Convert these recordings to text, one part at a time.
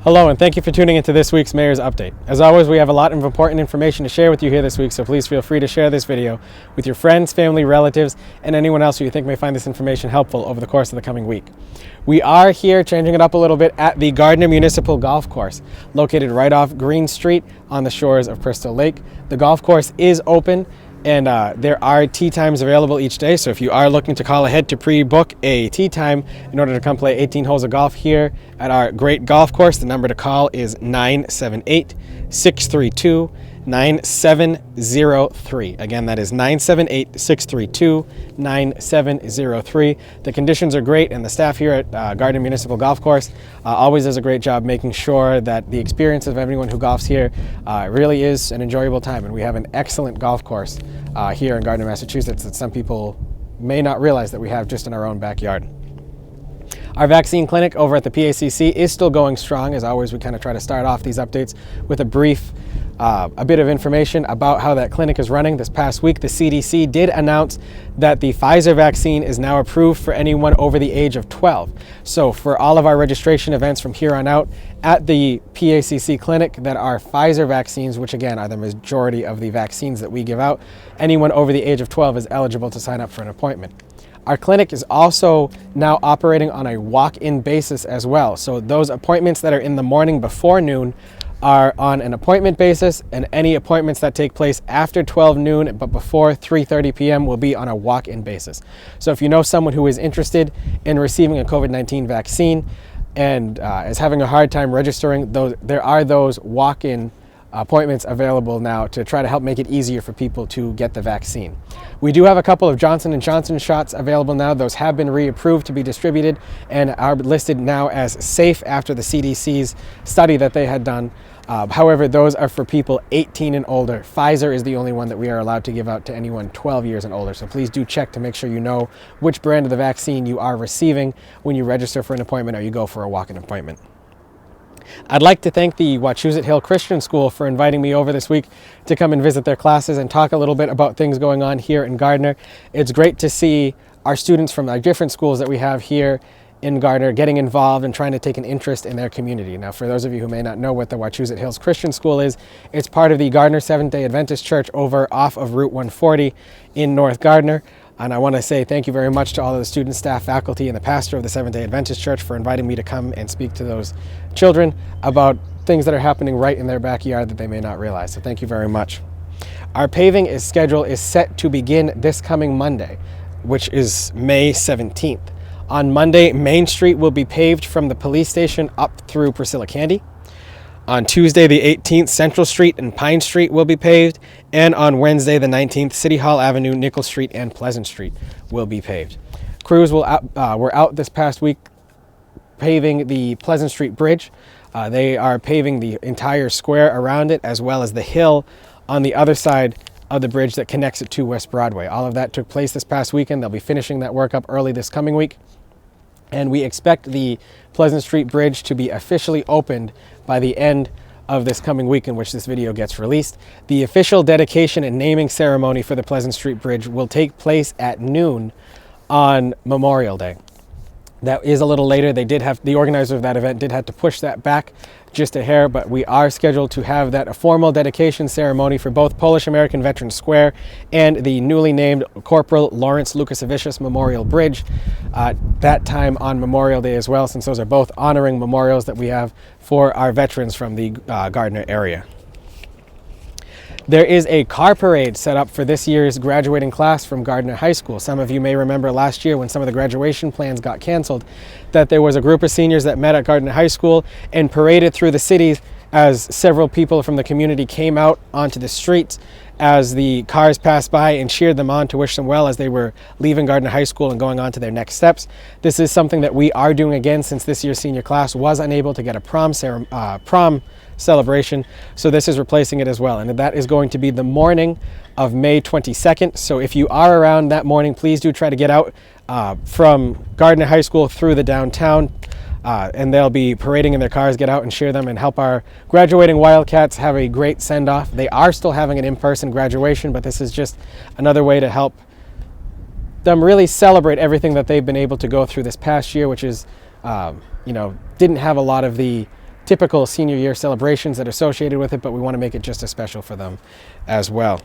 Hello, and thank you for tuning into this week's Mayor's Update. As always, we have a lot of important information to share with you here this week, so please feel free to share this video with your friends, family, relatives, and anyone else who you think may find this information helpful over the course of the coming week. We are here changing it up a little bit at the Gardner Municipal Golf Course, located right off Green Street on the shores of Crystal Lake. The golf course is open, and there are tee times available each day, so if you are looking to call ahead to pre-book a tee time in order to come play 18 holes of golf here at our great golf course, the number to call is 978-632-9703. Again, that is 978-632-9703. The conditions are great, and the staff here at Gardner Municipal Golf Course always does a great job making sure that the experience of everyone who golfs here really is an enjoyable time, and we have an excellent golf course here in Gardner, Massachusetts that some people may not realize that we have just in our own backyard. Our vaccine clinic over at the PSAC is still going strong. As always, we kind of try to start off these updates with a brief bit of information about how that clinic is running. This past week, the CDC did announce that the Pfizer vaccine is now approved for anyone over the age of 12. So for all of our registration events from here on out at the PSAC clinic that are Pfizer vaccines, which again are the majority of the vaccines that we give out, anyone over the age of 12 is eligible to sign up for an appointment. Our clinic is also now operating on a walk-in basis as well. So those appointments that are in the morning before noon are on an appointment basis, and any appointments that take place after 12 noon but before 3:30 p.m. will be on a walk-in basis. So if you know someone who is interested in receiving a COVID-19 vaccine and is having a hard time registering, there are those walk-in appointments available now to try to help make it easier for people to get the vaccine. We do have a couple of Johnson & Johnson shots available now. Those have been reapproved to be distributed and are listed now as safe after the CDC's study that they had done. However, those are for people 18 and older. Pfizer is the only one that we are allowed to give out to anyone 12 years and older. So please do check to make sure you know which brand of the vaccine you are receiving when you register for an appointment or you go for a walk-in appointment. I'd like to thank the Wachusett Hill Christian School for inviting me over this week to come and visit their classes and talk a little bit about things going on here in Gardner. It's great to see our students from our different schools that we have here in Gardner getting involved and trying to take an interest in their community. Now, for those of you who may not know what the Wachusett Hills Christian School is, it's part of the Gardner Seventh-day Adventist Church over off of Route 140 in North Gardner. And I want to say thank you very much to all of the students, staff, faculty, and the pastor of the Seventh-day Adventist Church for inviting me to come and speak to those children about things that are happening right in their backyard that they may not realize. So thank you very much. Our paving schedule is set to begin this coming Monday, which is May 17th. On Monday, Main Street will be paved from the police station up through Priscilla Candy. On Tuesday, the 18th, Central Street and Pine Street will be paved. And on Wednesday, the 19th, City Hall Avenue, Nicholson Street, and Pleasant Street will be paved. Crews were out this past week paving the Pleasant Street Bridge. They are paving the entire square around it, as well as the hill on the other side of the bridge that connects it to West Broadway. All of that took place this past weekend. They'll be finishing that work up early this coming week. And we expect the Pleasant Street Bridge to be officially opened by the end of this coming week in which this video gets released. The official dedication and naming ceremony for the Pleasant Street Bridge will take place at noon on Memorial Day. That is a little later. The organizer of that event did have to push that back just a hair, but we are scheduled to have a formal dedication ceremony for both Polish American Veterans Square and the newly named Corporal Lawrence Lukasiewicz Memorial Bridge that time on Memorial Day as well, since those are both honoring memorials that we have for our veterans from the Gardner area. There is a car parade set up for this year's graduating class from Gardner High School. Some of you may remember last year when some of the graduation plans got canceled that there was a group of seniors that met at Gardner High School and paraded through the city as several people from the community came out onto the streets as the cars passed by and cheered them on to wish them well as they were leaving Gardner High School and going on to their next steps. This is something that we are doing again since this year's senior class was unable to get a prom celebration, so this is replacing it as well, and that is going to be the morning of May 22nd. So if you are around that morning, please do try to get out from Gardner High School through the downtown, and they'll be parading in their cars. Get out and cheer them and help our graduating Wildcats have a great send-off. They are still having an in-person graduation, but this is just another way to help them really celebrate everything that they've been able to go through this past year, which is didn't have a lot of the typical senior year celebrations that are associated with it, but we want to make it just as special for them as well.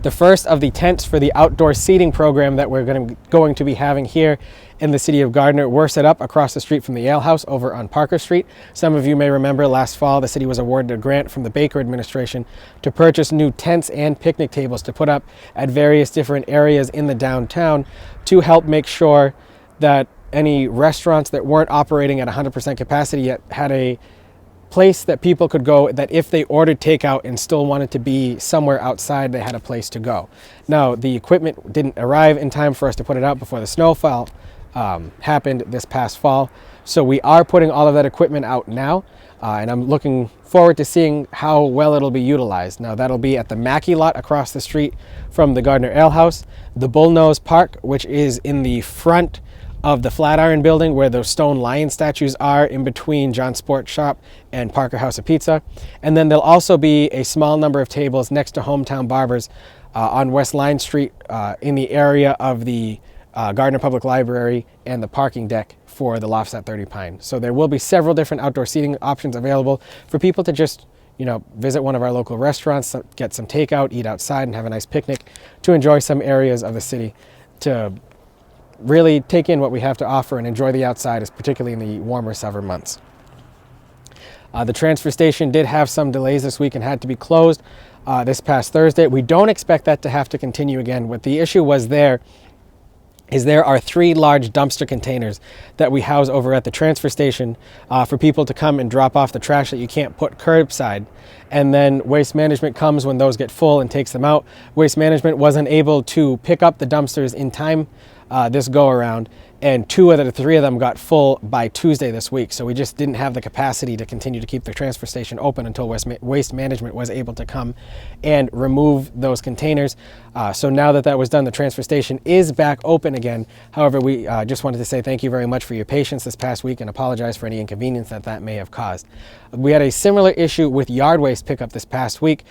The first of the tents for the outdoor seating program that we're going to be having here in the city of Gardner were set up across the street from the Ale House over on Parker Street. Some of you may remember last fall the city was awarded a grant from the Baker administration to purchase new tents and picnic tables to put up at various different areas in the downtown to help make sure that any restaurants that weren't operating at 100% capacity yet had a place that people could go, that if they ordered takeout and still wanted to be somewhere outside, they had a place to go. Now, the equipment didn't arrive in time for us to put it out before the snowfall happened this past fall. So we are putting all of that equipment out now, and I'm looking forward to seeing how well it'll be utilized. Now, that'll be at the Mackey lot across the street from the Gardner Ale House, the Bullnose Park, which is in the front of the Flatiron building where those stone lion statues are, in between John's Sport Shop and Parker House of Pizza. And then there'll also be a small number of tables next to Hometown Barbers on West Line Street in the area of the Gardner Public Library and the parking deck for the Lofts at 30 Pine. So there will be several different outdoor seating options available for people to just, visit one of our local restaurants, get some takeout, eat outside, and have a nice picnic, to enjoy some areas of the city, to really take in what we have to offer and enjoy the outside, particularly in the warmer summer months. The transfer station did have some delays this week and had to be closed this past Thursday. We don't expect that to have to continue again. What the issue was there are 3 large dumpster containers that we house over at the transfer station for people to come and drop off the trash that you can't put curbside. And then Waste Management comes when those get full and takes them out. Waste Management wasn't able to pick up the dumpsters in time this go around, and 2 of the 3 of them got full by Tuesday this week. So we just didn't have the capacity to continue to keep the transfer station open until Waste Management was able to come and remove those containers. So now that was done, the transfer station is back open again. However, we just wanted to say thank you very much for your patience this past week and apologize for any inconvenience that may have caused. We had a similar issue with yard waste pickup this past week.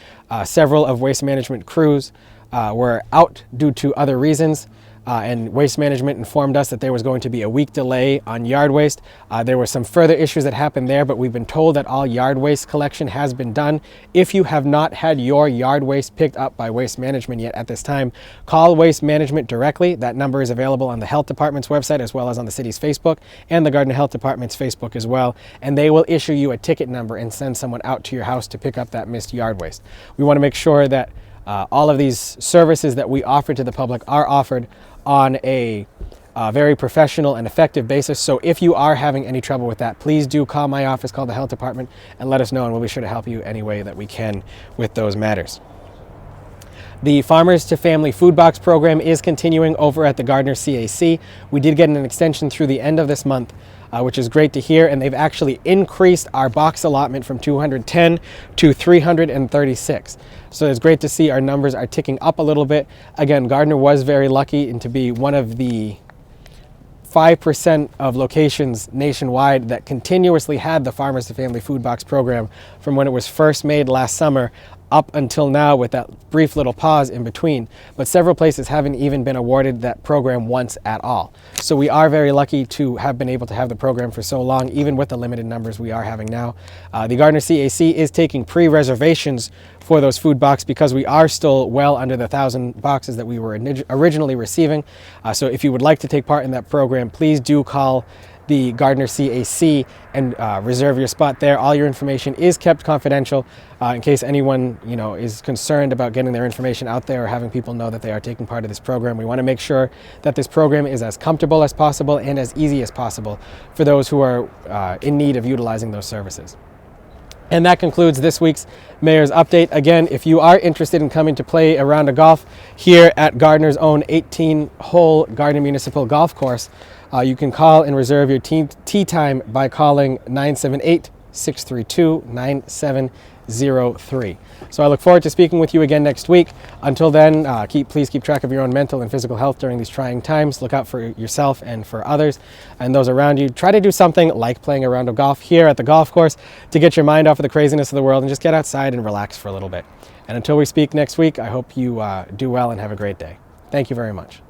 Several of Waste Management crews were out due to other reasons. And Waste Management informed us that there was going to be a week delay on yard waste. There were some further issues that happened there, but we've been told that all yard waste collection has been done. If you have not had your yard waste picked up by Waste Management yet at this time, call Waste Management directly. That number is available on the Health Department's website as well as on the city's Facebook and the Gardner Health Department's Facebook as well. And they will issue you a ticket number and send someone out to your house to pick up that missed yard waste. We want to make sure that all of these services that we offer to the public are offered on a very professional and effective basis. So if you are having any trouble with that, please do call my office, call the Health Department, and let us know, and we'll be sure to help you any way that we can with those matters. The Farmers to Family Food Box program is continuing over at the Gardner CAC. We did get an extension through the end of this month, which is great to hear, and they've actually increased our box allotment from 210 to 336. So it's great to see our numbers are ticking up a little bit. Again, Gardner was very lucky to be one of the 5% of locations nationwide that continuously had the Farmers to Family Food Box program from when it was first made last summer up until now, with that brief little pause in between. But several places haven't even been awarded that program once at all. So we are very lucky to have been able to have the program for so long, even with the limited numbers we are having now. The Gardner CAC is taking pre-reservations for those food boxes because we are still well under the 1,000 boxes that we were originally receiving. So if you would like to take part in that program, please do call the Gardner CAC and reserve your spot there. All your information is kept confidential in case anyone is concerned about getting their information out there or having people know that they are taking part of this program. We want to make sure that this program is as comfortable as possible and as easy as possible for those who are in need of utilizing those services. And that concludes this week's Mayor's Update. Again, if you are interested in coming to play a round of golf here at Gardner's own 18-hole Gardner Municipal Golf Course, you can call and reserve your tee time by calling 978-632-9703. So I look forward to speaking with you again next week. Until then, please keep track of your own mental and physical health during these trying times. Look out for yourself and for others and those around you. Try to do something like playing a round of golf here at the golf course to get your mind off of the craziness of the world and just get outside and relax for a little bit. And until we speak next week, I hope you do well and have a great day. Thank you very much.